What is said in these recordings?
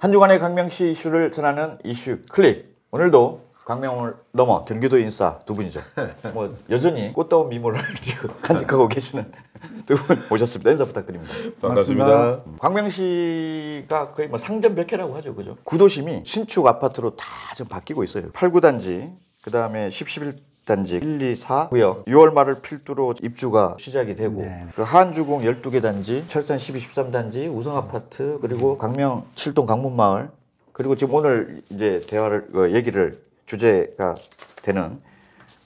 한 주간의 광명시 이슈를 전하는 이슈 클릭. 오늘도 광명을 넘어 경기도 인싸 두 분이죠. 뭐 여전히 꽃다운 미모를 간직하고 계시는 두 분 모셨습니다. 인사 부탁드립니다. 반갑습니다. 광명시가 거의 뭐 상점벽해라고 하죠, 그죠? 구도심이 신축 아파트로 다 지금 바뀌고 있어요. 8, 9단지, 그 다음에 10, 11단지, 1, 2, 4 구역. 6월 말을 필두로 입주가 시작이 되고, 네. 그 한주공 12개 단지, 철산 12, 13단지, 우성 아파트, 그리고 광명 7동 강문마을, 그리고 지금 오늘 이제 얘기를 주제가 되는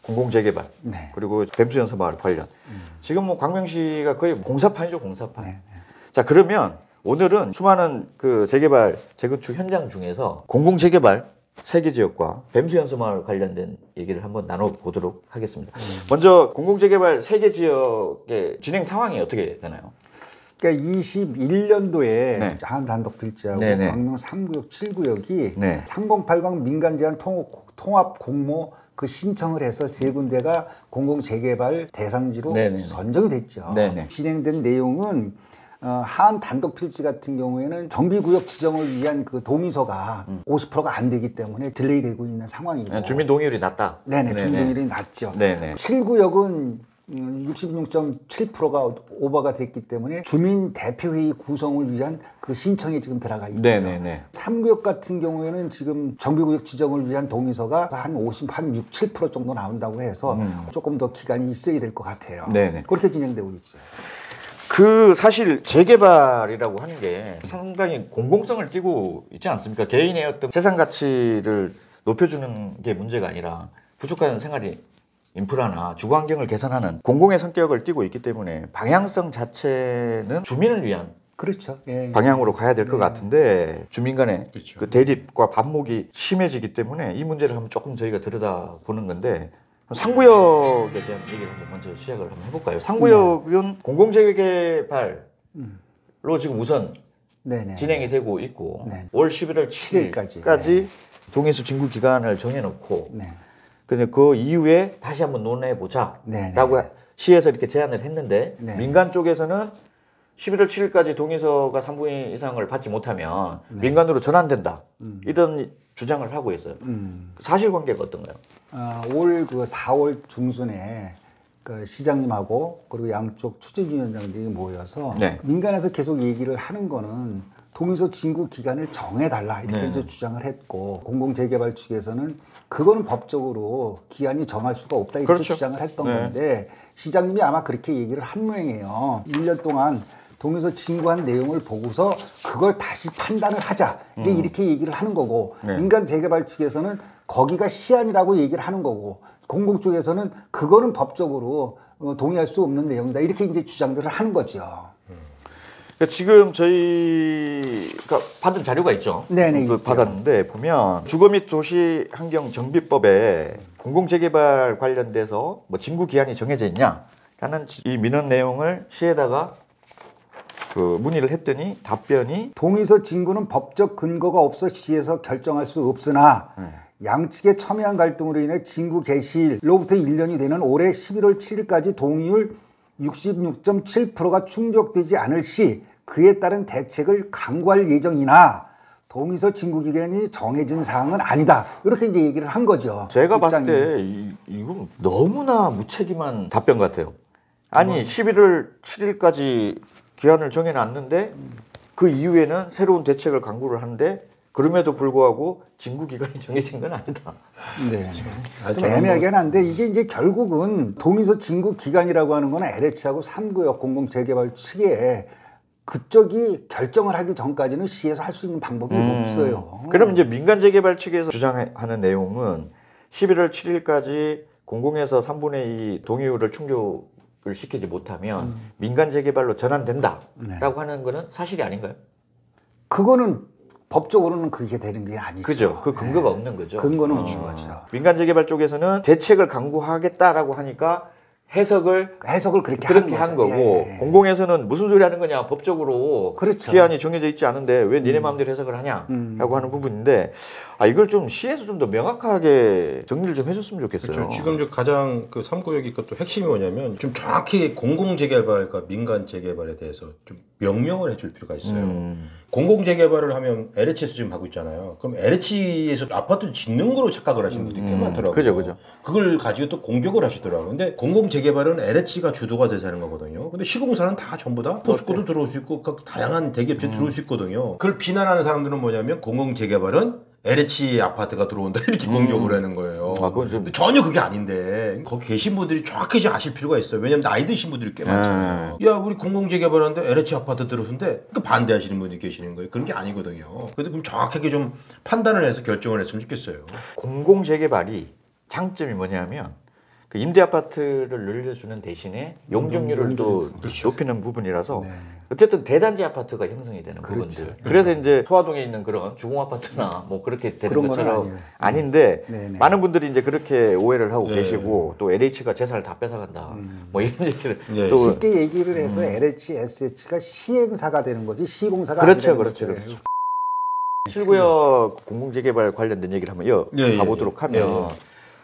공공재개발, 네. 그리고 뱀수연서마을 관련. 지금 뭐 광명시가 거의 공사판이죠, 공사판. 네. 자, 그러면 오늘은 수많은 그 재개발, 재건축 현장 중에서 공공재개발 세개 지역과 뱀수연서마을 관련된 얘기를 한번 나눠보도록 하겠습니다. 먼저 공공재개발 세개 지역의 진행 상황이 어떻게 되나요? 그러니까 21년도에 네. 한단독필지하고 네네. 광명 3구역, 7구역이 네. 3080 민간제한 통합 공모 그 신청을 해서 세 군데가 공공재개발 대상지로 네네. 선정이 됐죠. 네네. 진행된 내용은 하안 단독필지 같은 경우에는 정비구역 지정을 위한 그 동의서가 50%가 안 되기 때문에 딜레이되고 있는 상황이고. 주민 동의율이 낮다. 네네, 주민 동의율이 낮죠. 네네. 7구역은 66.7%가 오버가 됐기 때문에 주민 대표회의 구성을 위한 그 신청이 지금 들어가 있고요. 네네네. 3구역 같은 경우에는 지금 정비구역 지정을 위한 동의서가 한 6, 7% 정도 나온다고 해서 조금 더 기간이 있어야 될 것 같아요. 네네. 그렇게 진행되고 있죠. 그 사실 재개발이라고 하는 게 상당히 공공성을 띠고 있지 않습니까? 개인의 어떤 세상 가치를 높여주는 게 문제가 아니라 부족한 생활이 인프라나 주거 환경을 개선하는 공공의 성격을 띠고 있기 때문에 방향성 자체는 주민을 위한 그렇죠. 예. 방향으로 가야 될 것 같은데 주민 간의 그렇죠. 그 대립과 반목이 심해지기 때문에 이 문제를 한번 조금 저희가 들여다보는 건데 상구역에 대한 얘기를 한번 먼저 시작을 한번 해볼까요? 상구역은 공공재개발로 지금 우선 네네. 진행이 되고 있고 네. 올 11월 7일까지 동해수 진구 기간을 정해놓고 네. 근데 그 이후에 다시 한번 논의해보자 네. 라고 시에서 이렇게 제안을 했는데 네. 민간 쪽에서는 11월 7일까지 동의서가 3분의 2 이상을 받지 못하면 민간으로 전환된다 이런 주장을 하고 있어요. 사실관계가 어떤가요? 올 그 4월 중순에 그 시장님하고 그리고 양쪽 추진위원장들이 모여서 네. 민간에서 계속 얘기를 하는 거는 동의서 진구 기간을 정해달라 이렇게 네. 이제 주장을 했고 공공재개발 측에서는 그거는 법적으로 기한이 정할 수가 없다 이렇게 그렇죠. 주장을 했던 네. 건데 시장님이 아마 그렇게 얘기를 한 모양이에요. 1년 동안 동의서 진구한 내용을 보고서 그걸 다시 판단을 하자 이렇게 얘기를 하는 거고 네. 민간 재개발 측에서는 거기가 시한이라고 얘기를 하는 거고 공공 쪽에서는 그거는 법적으로 동의할 수 없는 내용이다 이렇게 이제 주장들을 하는 거죠. 그러니까 지금 저희가 받은 자료가 있죠. 네네, 그 있죠. 받았는데 보면 주거 및 도시환경정비법에 공공재개발 관련돼서 뭐 진구 기한이 정해져 있냐라는 이 민원 내용을 시에다가 그 문의를 했더니 답변이 동의서 진구는 법적 근거가 없어 시에서 결정할 수 없으나 양측의 첨예한 갈등으로 인해 진구 개시일로부터 1년이 되는 올해 11월 7일까지 동의율 66.7%가 충족되지 않을 시 그에 따른 대책을 강구할 예정이나 동의서 진구 기간이 정해진 사항은 아니다. 이렇게 이제 얘기를 한 거죠. 제가 봤을 때 이건 너무나 무책임한 답변 같아요. 아니 11월 7일까지 기한을 정해놨는데 그 이후에는 새로운 대책을 강구를 하는데 그럼에도 불구하고 진구 기간이 정해진 건 아니다. 네. 좀 애매하긴 한데 이게 이제 결국은 동의서 진구 기간이라고 하는 건 LH하고 3구역 공공재개발 측에 그쪽이 결정을 하기 전까지는 시에서 할 수 있는 방법이 없어요. 그럼 이제 민간 재개발 측에서 주장하는 내용은 11월 7일까지 공공에서 3분의 2 동의율을 충족을 시키지 못하면 민간 재개발로 전환된다라고 하는 거는 사실이 아닌가요? 그거는 법적으로는 그게 되는 게 아니죠. 그죠. 그 근거가 없는 거죠. 근거는 없는 거죠. 민간 재개발 쪽에서는 대책을 강구하겠다라고 하니까 해석을 그렇게 한 거고 예. 공공에서는 무슨 소리 하는 거냐 법적으로 그렇죠. 기한이 정해져 있지 않은데 왜 니네 마음대로 해석을 하냐라고 하는 부분인데 이걸 좀 시에서 좀 더 명확하게 정리를 좀 해줬으면 좋겠어요. 그렇죠. 지금 저 가장 그 3구역이 또 핵심이 뭐냐면 좀 정확히 공공재개발과 민간재개발에 대해서 좀 명명을 해줄 필요가 있어요. 공공재개발을 하면 LH에서 지금 하고 있잖아요. 그럼 LH에서 아파트 짓는 거로 착각을 하시는 분들이 꽤 많더라고요. 그죠. 그걸 가지고 또 공격을 하시더라고요. 근데 공공재개발은 LH가 주도가 돼서 하는 거거든요. 근데 시공사는 다 전부 다 포스코도 들어올 수 있고 각 다양한 대기업체 들어올 수 있거든요. 그걸 비난하는 사람들은 뭐냐면 공공재개발은 LH 아파트가 들어온다 이렇게 공격을 하는 거예요. 그건 좀... 근데 전혀 그게 아닌데 거기 계신 분들이 정확히 좀 아실 필요가 있어요. 왜냐면 나이 드신 분들이 꽤 많잖아요. 야 우리 공공재개발하는데 LH 아파트 들어선데 그 반대하시는 분이 계시는 거예요. 그런 게 아니거든요. 그래도 그럼 정확하게 좀 판단을 해서 결정을 했으면 좋겠어요. 공공재개발이 장점이 뭐냐면 그 임대 아파트를 늘려주는 대신에 용적률을 또 높이는 부분이라서 어쨌든 대단지 아파트가 형성이 되는 부분들. 그래서 이제 소화동에 있는 그런 주공 아파트나 뭐 그렇게 되는 것처럼 아닌데 많은 분들이 이제 그렇게 오해를 하고 계시고 또 LH가 재산을 다 뺏어간다. 뭐 이런 얘기를 또 쉽게 얘기를 해서 LH, SH가 시행사가 되는 거지 시공사가 그렇죠. 아니라는 거죠. 7구역 공공재개발 관련된 얘기를 한번 가보도록 하면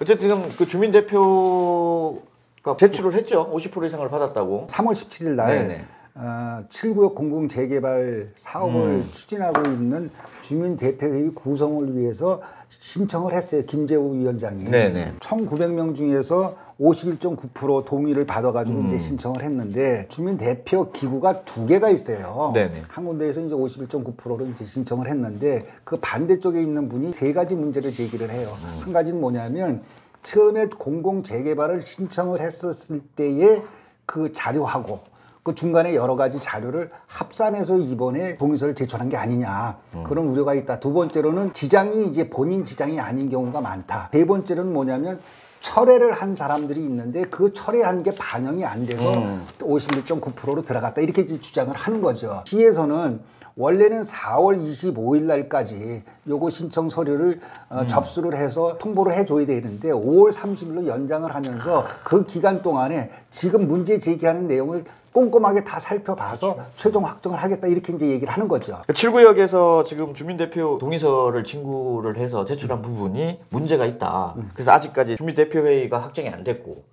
어쨌든 지금 그 주민 대표가 제출을 했죠. 50% 이상을 받았다고. 3월 17일 날 7구역 공공재개발 사업을 추진하고 있는 주민 대표회의 구성을 위해서 신청을 했어요. 김재우 위원장이. 1,900명 중에서 51.9% 동의를 받아가지고 이제 신청을 했는데 주민 대표 기구가 2개가 있어요. 한 군데에서 이제 51.9%로 이제 신청을 했는데 그 반대쪽에 있는 분이 3가지 문제를 제기를 해요. 한 가지는 뭐냐면 처음에 공공재개발을 신청을 했었을 때의 그 자료하고 그 중간에 여러 가지 자료를 합산해서 이번에 동의서를 제출한 게 아니냐 그런 우려가 있다. 두 번째로는 지장이 이제 본인 지장이 아닌 경우가 많다. 세 번째로는 뭐냐면 철회를 한 사람들이 있는데 그 철회한 게 반영이 안 돼서 51.9%로 들어갔다 이렇게 이제 주장을 하는 거죠. 시에서는 원래는 4월 25일 날까지 요거 신청 서류를 접수를 해서 통보를 해줘야 되는데 5월 30일로 연장을 하면서 그 기간 동안에 지금 문제 제기하는 내용을 꼼꼼하게 다 살펴봐서 최종 확정을 하겠다 이렇게 이제 얘기를 하는 거죠. 7구역에서 지금 주민대표 동의서를 진구를 해서 제출한 부분이 문제가 있다. 그래서 아직까지 주민대표회의가 확정이 안 됐고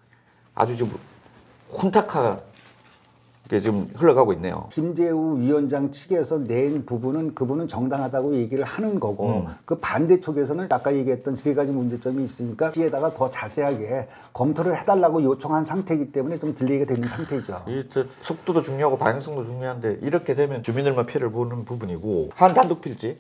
아주 좀 혼탁하게 지금 흘러가고 있네요. 김재우 위원장 측에서 낸 부분은 그분은 정당하다고 얘기를 하는 거고 그 반대 쪽에서는 아까 얘기했던 3가지 문제점이 있으니까 시에다가 더 자세하게 검토를 해달라고 요청한 상태이기 때문에 좀 딜레이가 되는 상태죠. 이 속도도 중요하고 방향성도 중요한데 이렇게 되면 주민들만 피해를 보는 부분이고 한 단독 필지?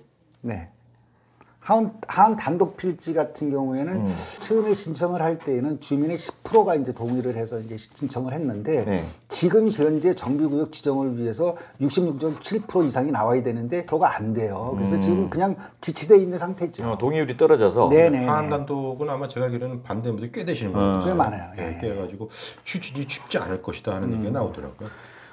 한 단독 필지 같은 경우에는 처음에 신청을 할 때에는 주민의 10%가 이제 동의를 해서 이제 신청을 했는데 지금 현재 정비구역 지정을 위해서 66.7% 이상이 나와야 되는데 그거가 안 돼요. 그래서 지금 그냥 지치되어 있는 상태죠. 동의율이 떨어져서. 하한 단독은 아마 제가 알기로는 반대 분들이 꽤 되시는 것 같아요. 꽤 많아요. 꽤 해가지고 쉽지 않을 것이다 하는 얘기가 나오더라고요.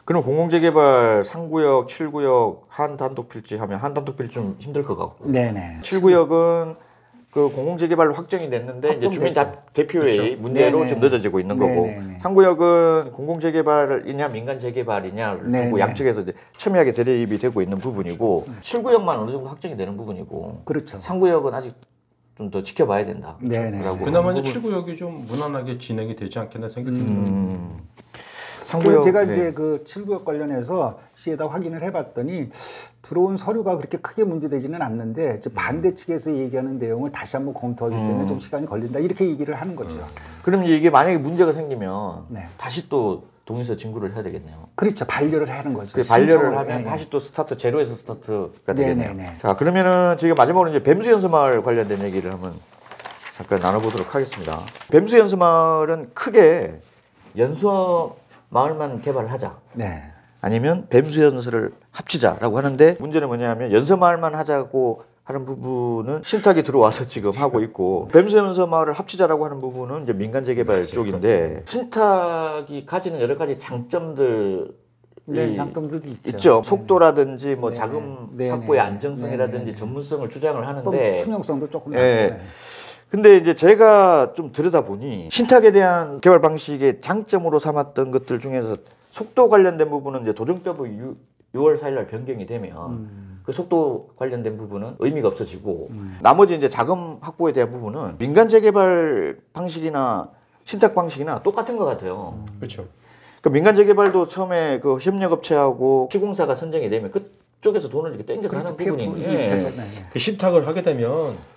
그럼 공공재개발 3구역, 7구역 한 단독 필지 하면 한 단독 필지 좀 힘들 것 같고. 7구역은 그 공공재개발로 확정이 됐는데 이제 주민 대표회의 문제로 좀 늦어지고 있는 거고. 3구역은 공공재개발이냐 민간재개발이냐 고 양측에서 이제 첨예하게 대립이 되고 있는 부분이고 7구역만 어느 정도 확정이 되는 부분이고. 3구역은 아직 좀 더 지켜봐야 된다. 그나마 이제 7구역이 좀 무난하게 진행이 되지 않겠나 생각이 듭니다. 제가 이제 그 7구역 관련해서 시에다 확인을 해봤더니 들어온 서류가 그렇게 크게 문제되지는 않는데 반대 측에서 얘기하는 내용을 다시 한번 검토하기 때문에 좀 시간이 걸린다 이렇게 얘기를 하는 거죠. 그럼 이게 만약에 문제가 생기면 다시 또 동의서 진구를 해야 되겠네요. 그렇죠. 반려를 하는 거죠. 반려를 하면 다시 또 제로에서 스타트가 되겠네요. 자, 그러면은 지금 마지막으로 이제 뱀수연수마을 관련된 얘기를 한번 잠깐 나눠보도록 하겠습니다. 뱀수연수마을은 크게 마을만 개발을 하자. 아니면 뱀수연수를 합치자라고 하는데 문제는 뭐냐면 연서마을만 하자고 하는 부분은 신탁이 들어와서 지금 하고 있고 뱀수연서마을을 합치자라고 하는 부분은 이제 민간재개발 쪽인데 신탁이 가지는 여러 가지 장점들 장점들도 있죠. 속도라든지 뭐 자금 확보의 안정성이라든지 전문성을 주장을 하는데 투명성도 조금 근데 이제 제가 좀 들여다보니 신탁에 대한 개발 방식의 장점으로 삼았던 것들 중에서 속도 관련된 부분은 이제 도정법의 6월 4일 날 변경이 되면 그 속도 관련된 부분은 의미가 없어지고 나머지 이제 자금 확보에 대한 부분은 민간 재개발 방식이나 신탁 방식이나 똑같은 것 같아요. 그렇죠. 그 민간 재개발도 처음에 그 협력업체하고 시공사가 선정이 되면 그쪽에서 돈을 이렇게 땡겨서 하는 부분이 그 신탁을 하게 되면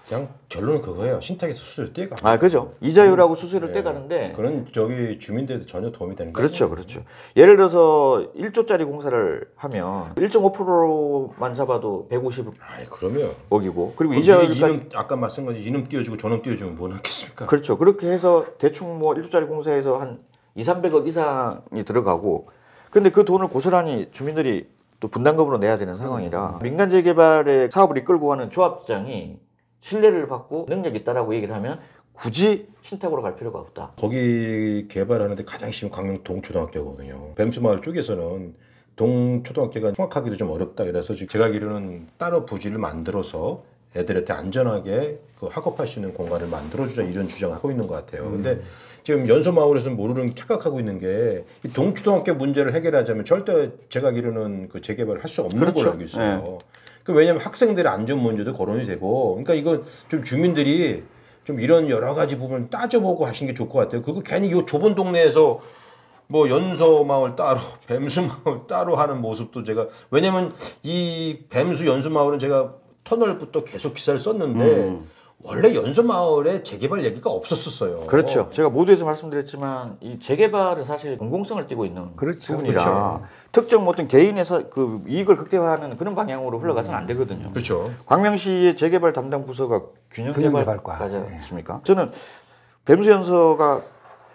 그냥 결론은 그거예요. 신탁에서 수수료 떼가. 아, 그죠. 이자율하고 수수료를 떼가는데 그런 저기 주민들한테 전혀 도움이 되는 게 그렇죠, 그렇죠. 예를 들어서 1조짜리 공사를 하면 1.5%만 잡아도 150억이고 아이, 그러면 그리고 그럼 이자율까지 이놈 아까 말씀드린 이놈 띄워주고 저놈 띄워주면 뭐 하겠습니까? 그렇죠. 그렇게 해서 대충 뭐 1조짜리 공사에서 한 200~300억 이상이 들어가고 근데 그 돈을 고스란히 주민들이 또 분담금으로 내야 되는 상황이라 민간 재개발의 사업을 이끌고 가는 조합장이 신뢰를 받고 능력이 있다라고 얘기를 하면 굳이 신탁으로 갈 필요가 없다. 거기 개발하는데 가장 심한 광명 동초등학교거든요. 뱀수마을 쪽에서는 동초등학교가 통학하기도 좀 어렵다 그래서 지금 제가 알기로는 따로 부지를 만들어서 애들한테 안전하게 그 학업할 수 있는 공간을 만들어주자 이런 주장을 하고 있는 것 같아요. 근데 지금 연소마을에서는 모르는 착각하고 있는 게 이 동초등학교 문제를 해결하자면 절대 제가 알기로는 그 재개발을 할 수 없는 그렇죠. 걸로 알고 있어요. 네. 그 왜냐하면 학생들의 안전 문제도 거론이 되고, 그러니까 이건 좀 주민들이 좀 이런 여러 가지 부분을 따져보고 하시는 게 좋을 것 같아요. 그거 괜히 이 좁은 동네에서 뭐 연서마을 따로, 뱀수마을 따로 하는 모습도 제가 왜냐면 이 뱀수 연수마을은 제가 터널부터 계속 기사를 썼는데 원래 연서마을에 재개발 얘기가 없었었어요. 그렇죠. 제가 모두에서 말씀드렸지만 이 재개발은 사실 공공성을 띠고 있는 그렇죠. 부분이라 그렇죠. 특정 어떤 개인에서 그 이익을 극대화하는 그런 방향으로 흘러가서는 안 되거든요. 그렇죠. 광명시의 재개발 담당 부서가 균형개발과. 균형개발과지 않습니까? 저는 뱀수연서가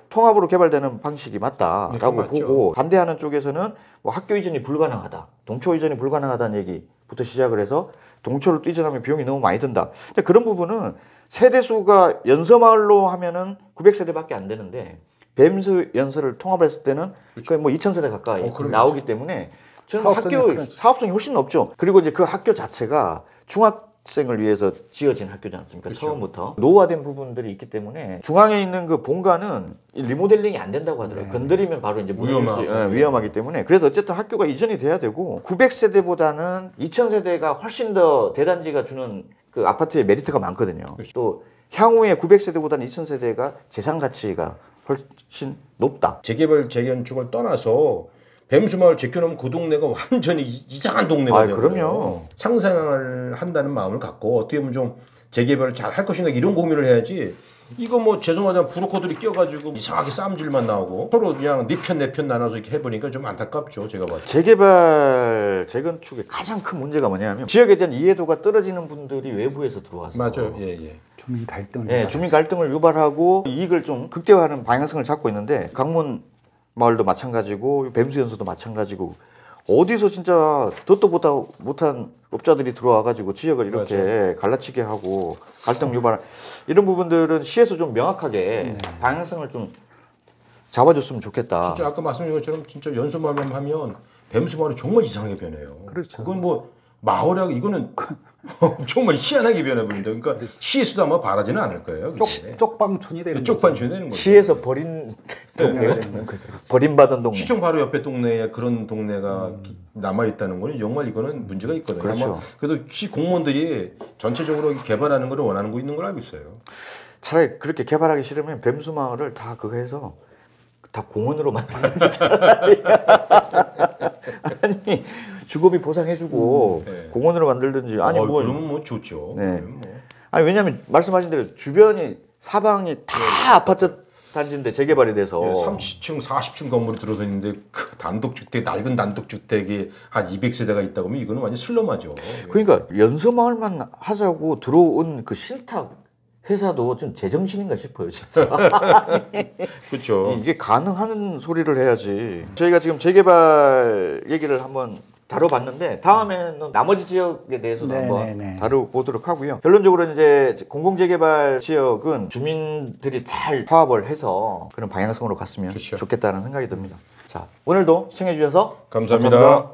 통합으로 개발되는 방식이 맞다라고 맞죠. 보고 반대하는 쪽에서는 뭐 학교 이전이 불가능하다, 동초 이전이 불가능하다는 얘기부터 시작을 해서 동초를 또 이전하면 비용이 너무 많이 든다. 근데 그런 부분은 세대수가 연서마을로 하면은 900세대밖에 안 되는데 뱀수 연서를 통합했을 때는 거의 뭐 2,000세대 가까이 나오기 때문에 저는 학교 사업성이 훨씬 높죠. 그리고 이제 그 학교 자체가 중학생을 위해서 지어진 학교지 않습니까? 그렇죠. 처음부터 노후화된 부분들이 있기 때문에 중앙에 있는 그 본관은 리모델링이 안 된다고 하더라고요. 건드리면 바로 이제 위험하기 때문에 그래서 어쨌든 학교가 이전이 돼야 되고 900세대보다는 2,000세대가 훨씬 더 대단지가 주는 그 아파트의 메리트가 많거든요. 또 향후에 900세대보다는 2,000세대가 재산 가치가 훨씬 높다. 재개발 재건축을 떠나서 뱀수마을 제껴놓으면 그 동네가 완전히 이상한 동네가 되고요. 그럼요. 상생을 한다는 마음을 갖고 어떻게 보면 좀 재개발을 잘 할 것인가 이런 고민을 해야지. 이거 뭐 죄송하지만 브로커들이 끼어가지고 이상하게 싸움질만 나오고 서로 그냥 네 편 내 편 나눠서 이렇게 해보니까 좀 안타깝죠. 제가 봤을 때. 재개발 재건축의 가장 큰 문제가 뭐냐면 지역에 대한 이해도가 떨어지는 분들이 외부에서 들어와서 맞아요. 예. 주민 갈등을 네, 주민 갈등을 유발하고 이익을 좀 극대화하는 방향성을 잡고 있는데 강문 마을도 마찬가지고 뱀수연서도 마찬가지고 어디서 진짜 듣도 못한 업자들이 들어와가지고 지역을 이렇게 갈라치게 하고 갈등 유발 이런 부분들은 시에서 좀 명확하게 방향성을 좀 잡아줬으면 좋겠다. 진짜 아까 말씀드린 것처럼 진짜 연수마을만 하면 뱀수마을이 정말 이상하게 변해요. 그렇죠. 그건 뭐 마을하고 이거는 정말 희한하게 변해버린다. 그러니까 시에서도 아마 바라지는 않을 거예요. 그게. 쪽방촌이 되는 거죠. 쪽방촌이 되는 거죠. 시에서 버린 동네가 되는 거죠. 버림받은 동네. 시청 바로 옆에 동네에 그런 동네가 남아 있다는 거는 정말 이거는 문제가 있거든요. 그렇죠. 아마 그래서 시 공무원들이 전체적으로 개발하는 걸 원하는 거 있는 걸 알고 있어요. 차라리 그렇게 개발하기 싫으면 뱀수마을을 다 그거 해서 다 공원으로 만들든지 차라리. 아니 주거비 보상해주고 공원으로 만들든지 아니 뭐 그러면 뭐 좋죠. 네. 아니 왜냐하면 말씀하신 대로 주변이 사방이 다 아파트 단지인데 재개발이 돼서 30층, 40층 건물이 들어서 있는데 그 단독주택, 낡은 단독주택이 한 200세대가 있다고 하면 이거는 완전 슬럼하죠. 그러니까 연서마을만 하자고 들어온 그 신탁 회사도 좀 제정신인가 싶어요, 진짜. 그렇죠. 이게 가능한 소리를 해야지. 저희가 지금 재개발 얘기를 한번 다뤄봤는데 다음에는 나머지 지역에 대해서도 한번 다뤄보도록 하고요. 결론적으로 이제 공공재개발 지역은 주민들이 잘 화합을 해서 그런 방향성으로 갔으면 좋겠다는 생각이 듭니다. 자, 오늘도 시청해주셔서 감사합니다.